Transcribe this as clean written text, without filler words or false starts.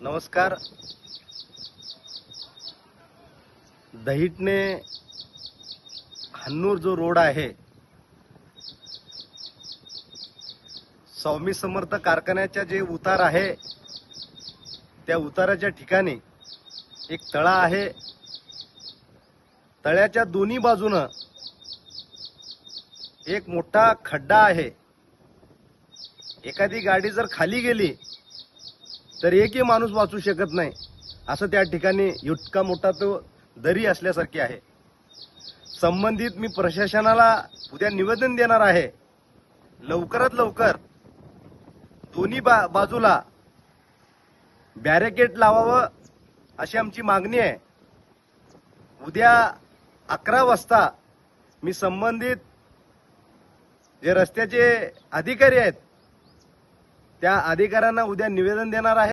नमस्कार. दहिटणे हन्नूर जो रोड आहे, स्वामी समर्थ कारखान्याच्या जे उतार आहे त्या उताराच्या ठिकाणी एक तळा आहे. तळ्याच्या दोन्ही बाजूनं एक मोठा खड्डा आहे. एखादी गाडी जर खाली गेली तर एकही माणूस वाचू शकत नाही, असं त्या ठिकाणी इतका मोठा तो दरी असल्यासारखी आहे. संबंधित मी प्रशासनाला उद्या निवेदन देणार आहे. लवकरात लवकर दोन्ही बाजूला बॅरिकेड लावावं अशी आमची मागणी आहे. उद्या 11 वाजता मी संबंधित जे रस्त्याचे अधिकारी आहेत त्या अधिकाऱ्यांना उद्या निवेदन देणार आहे.